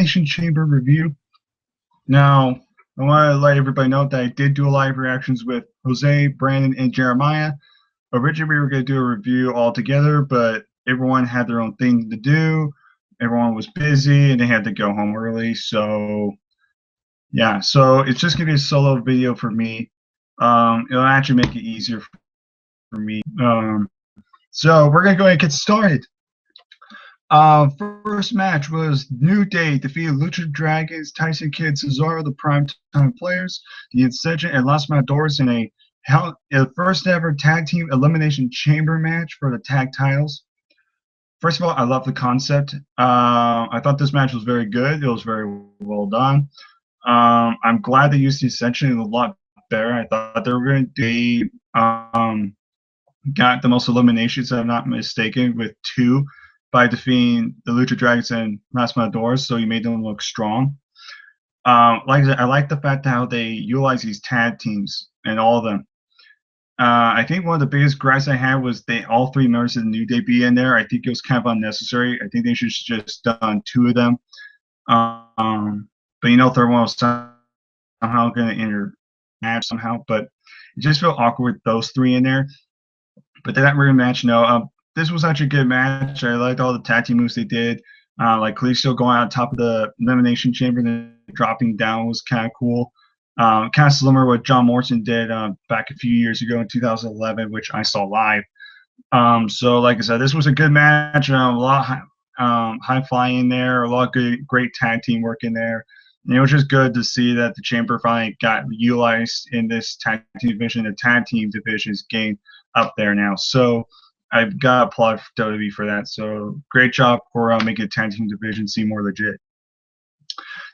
Elimination Chamber review. Now, I want to let everybody know that I did do a live reactions with Jose, Brandon, and Jeremiah. Originally, we were going to do a review all together, but everyone had their own thing to do. Everyone was busy, and they had to go home early. So, yeah. So it's just going to be a solo video for me. It'll actually make it easier for me. So we're going to go ahead and get started. First match was New Day defeated Lucha Dragons, Tyson Kidd, Cesaro, the Primetime Players, the Insurgent, and Los Matadors in a first ever tag team elimination chamber match for the tag titles. First of all, I love the concept. I thought this match was very good. It was very well done. I'm glad they used the Ascension a lot better. I thought they were going to do got the most eliminations, if I'm not mistaken, with 2 by defeating the Lucha Dragons and Los Matadors, so he made them look strong. Like I said, I like the fact how they utilize these tag teams and all of them. I think one of the biggest gripes I had was all 3 members of the New Day be in there. I think it was kind of unnecessary. I think they should have just done 2 of them. But you know, third one was somehow going to intermatch somehow. But it just felt awkward with those 3 in there. But that rematch, no. This was actually a good match. I liked all the tag team moves they did. Like Kalisto going on top of the Elimination Chamber and then dropping down was kind of cool. Kind of similar to what John Morrison did back a few years ago in 2011, which I saw live. So, like I said, this was a good match. A lot of high flying in there, a lot of great tag team work in there. And it was just good to see that the Chamber finally got utilized in this tag team division. The tag team division is getting up there now. So, I've got to applaud WWE for that. So great job for making the tag team division seem more legit.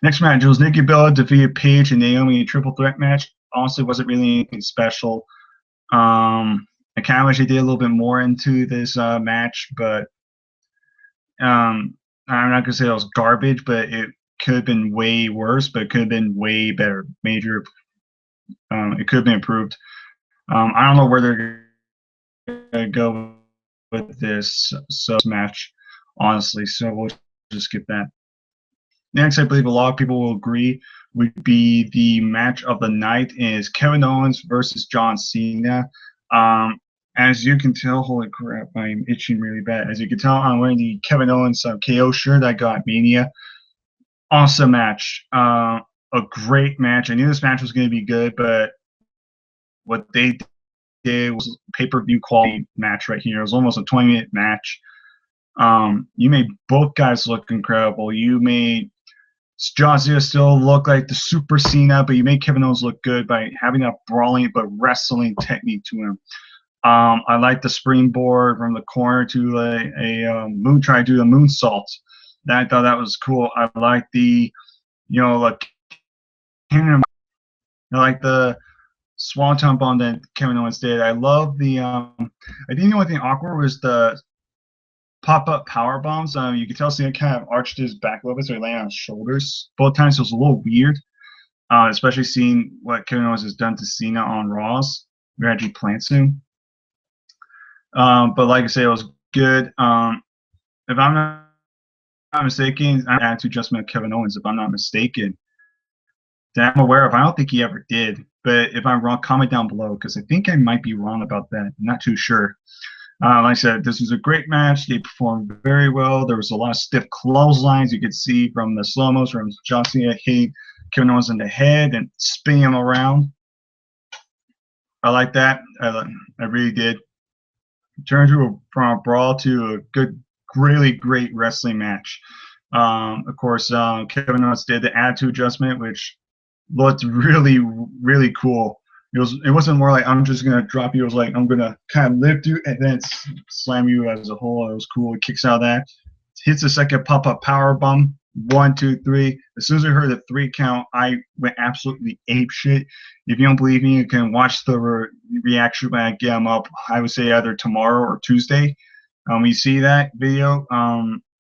Next match was Nikki Bella defeated Paige and Naomi in a triple threat match. Honestly, wasn't really anything special. I kind of wish they did a little bit more into this match, but I'm not gonna say it was garbage, but it could have been way worse. But it could have been way better. Major. It could have been improved. I don't know where they're gonna go with this match, honestly, so we'll just skip that. Next, I believe a lot of people will agree would be the match of the night is Kevin Owens versus John Cena. As you can tell, holy crap, I'm itching really bad. As you can tell, I'm wearing the Kevin Owens KO shirt I got at Mania. Awesome match. A great match. I knew this match was going to be good, but what they did was a pay-per-view quality match right here. It was almost a 20-minute match. You made both guys look incredible. You made John Cena still look like the Super Cena, but you made Kevin Owens look good by having a brawling but wrestling technique to him. I like the springboard from the corner to a try to do a moonsault. I thought that was cool. I like the, I like the Swanton bomb that Kevin Owens did. I love the. I think the only thing awkward was the pop-up power bombs. You could tell Cena kind of arched his back a little bit, so he landed on his shoulders. Both times it was a little weird, especially seeing what Kevin Owens has done to Cena on Raws. Reggie plants him. But like I say, it was good. If I'm not mistaken, I'm attitude adjustment of Kevin Owens. If I'm not mistaken, that I'm aware of. I don't think he ever did. But if I'm wrong, comment down below because I think I might be wrong about that. I'm not too sure. Like I said, this was a great match. They performed very well. There was a lot of stiff clotheslines you could see from the slow-mos from John Cena hitting Kevin Owens in the head and spinning him around. I like that. I really did. It turned from a brawl to a good, really great wrestling match. Of course, Kevin Owens did the attitude adjustment, which looked really, really cool. It wasn't more like I'm just gonna drop you. It was like I'm gonna kind of lift you and then slam you as a whole. It was cool. It kicks out of that, hits the second pop-up power bomb. 1, 2, 3. As soon as I heard the 3 count, I went absolutely ape shit. If you don't believe me, you can watch the reaction when I get them up. I would say either tomorrow or Tuesday. When you see that video,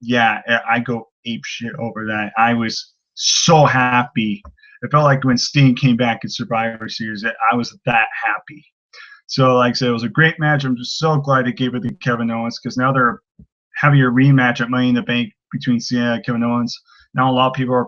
yeah, I go ape shit over that. I was so happy. It felt like when Sting came back in Survivor Series, I was that happy. So, like I said, it was a great match. I'm just so glad they gave it to Kevin Owens because now they're having a rematch at Money in the Bank between Cena and Kevin Owens. Now a lot of people are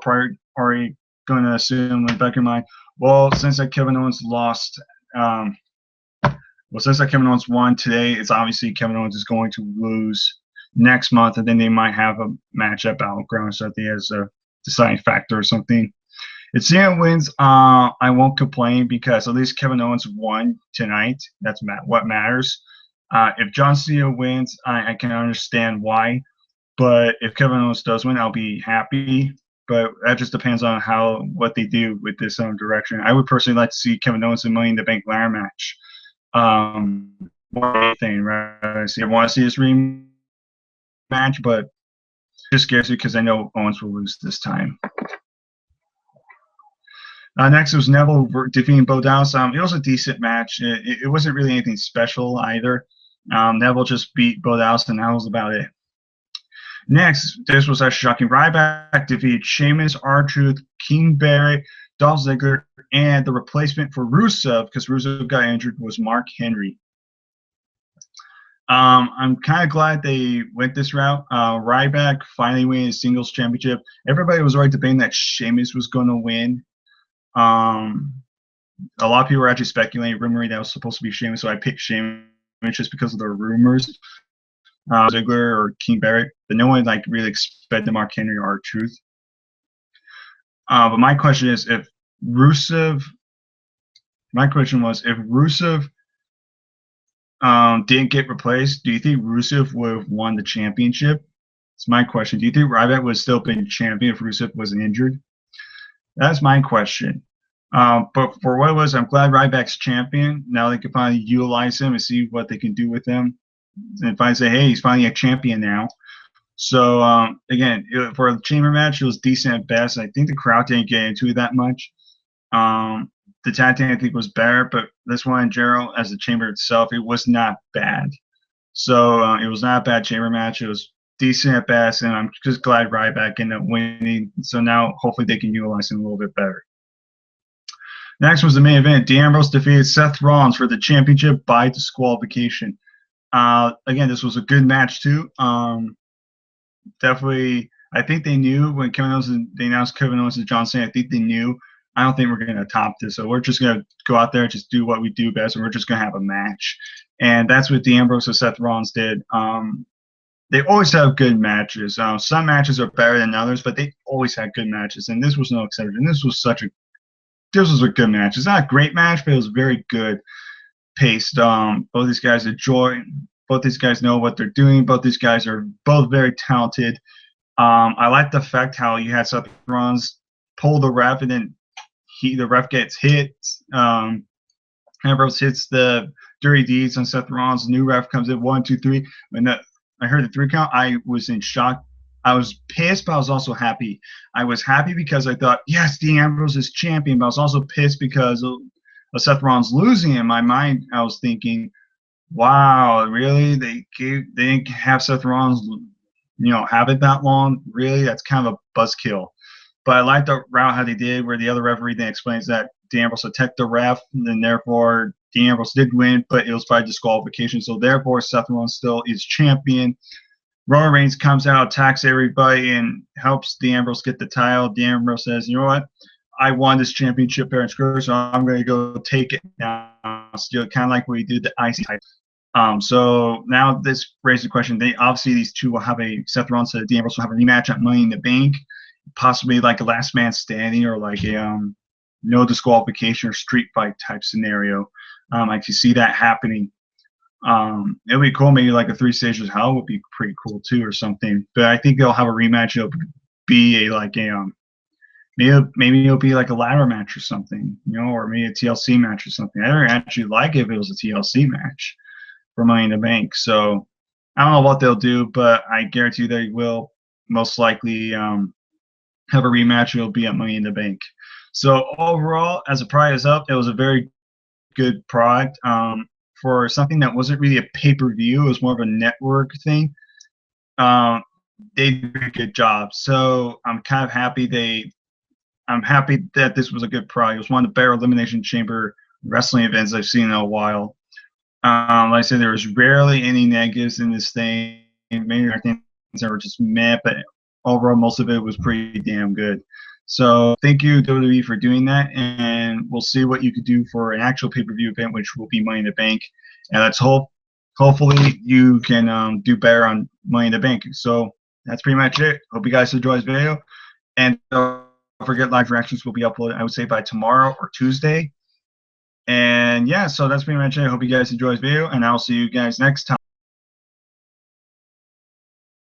already going to assume in the back of your mind, well, since that Kevin Owens lost, since that Kevin Owens won today, it's obviously Kevin Owens is going to lose next month, and then they might have a match at Battleground, so I think as a deciding factor or something. If Cena wins, I won't complain because at least Kevin Owens won tonight. That's what matters. If John Cena wins, I can understand why. But if Kevin Owens does win, I'll be happy. But that just depends on what they do with this direction. I would personally like to see Kevin Owens in Money in the Bank ladder match. More than anything, right? I want to see this rematch, but it just scares me because I know Owens will lose this time. Next was Neville defeating Bo Dallas. It was a decent match. It wasn't really anything special either. Neville just beat Bo Dallas, and that was about it. Next, this was actually shocking. Ryback defeated Sheamus, R-Truth, King Barrett, Dolph Ziggler, and the replacement for Rusev, because Rusev got injured, was Mark Henry. I'm kind of glad they went this route. Ryback finally winning his singles championship. Everybody was already debating that Sheamus was going to win. A lot of people were actually speculating, rumoring that was supposed to be Sheamus, so I picked Sheamus just because of the rumors. Ziggler or King Barrett, but no one really expected Mark Henry or R-Truth. But my question is, if Rusev didn't get replaced, do you think Rusev would have won the championship? It's my question. Do you think Ryback would have still been champion if Rusev wasn't injured? That's my question. But for what it was, I'm glad Ryback's champion. Now they can finally utilize him and see what they can do with him. And finally say, hey, he's finally a champion now. So, again, for the chamber match, it was decent at best. I think the crowd didn't get into it that much. The tag team, I think, was better, but this one in general, as the chamber itself, it was not bad. So, it was not a bad chamber match. It was decent at best, and I'm just glad Ryback ended up winning. So now, hopefully, they can utilize him a little bit better. Next was the main event. Dean Ambrose defeated Seth Rollins for the championship by disqualification. Again, this was a good match too. Definitely, I think they knew when they announced Kevin Owens and John Cena. I think they knew. I don't think we're going to top this, so we're just going to go out there and just do what we do best, and we're just going to have a match. And that's what Dean Ambrose and Seth Rollins did. They always have good matches. Some matches are better than others, but they always had good matches, and this was no exception. This was a good match. It's not a great match, but it was very good paced. Both these guys enjoy. Both these guys know what they're doing. Both these guys are both very talented. I like the fact how you had Seth Rollins pull the ref, and then the ref gets hit. Ambrose hits the dirty deeds on Seth Rollins. New ref comes in 1, 2, 3. When I heard the 3 count, I was in shock. I was pissed, but I was also happy. I was happy because I thought, yes, Dean Ambrose is champion, but I was also pissed because of Seth Rollins losing. In my mind, I was thinking, wow, really? They didn't have Seth Rollins, have it that long? Really? That's kind of a buzzkill. But I like the route how they did, where the other referee then explains that Dean Ambrose attacked the ref, and then therefore Dean Ambrose did win, but it was by disqualification. So therefore, Seth Rollins still is champion. Roman Reigns comes out, attacks everybody, and helps Dean Ambrose get the title. Dean Ambrose says, you know what? I won this championship fair and square, so I'm going to go take it now. Still kind of like what he did the IC title. So now this raises the question. Obviously these two will have Seth Rollins and Dean Ambrose will have a rematch at Money in the Bank, possibly like a last man standing or like a no disqualification or street fight type scenario. I can see that happening. It would be cool. Maybe like a 3 stages of hell would be pretty cool too, or something. But I think they'll have a rematch. It'll be maybe it'll be like a ladder match or something, or maybe a TLC match or something. I would actually like if it was a TLC match for Money in the Bank. So I don't know what they'll do, but I guarantee they will most likely have a rematch. It'll be at Money in the Bank. So overall, as a prize up, it was a very good product. For something that wasn't really a pay-per-view, it was more of a network thing. They did a very good job. So I'm kind of happy I'm happy that this was a good product. It was one of the better Elimination Chamber wrestling events I've seen in a while. Like I said, there was rarely any negatives in this thing. Maybe I think things that were just meh, but overall most of it was pretty damn good. So thank you WWE for doing that, and we'll see what you could do for an actual pay-per-view event, which will be Money in the Bank, and let's hopefully you can do better on Money in the Bank. So that's pretty much it. Hope you guys enjoy this video, and don't forget live reactions will be uploaded, I would say, by tomorrow or Tuesday. And yeah, so that's pretty much it. I hope you guys enjoy this video, and I'll see you guys next time.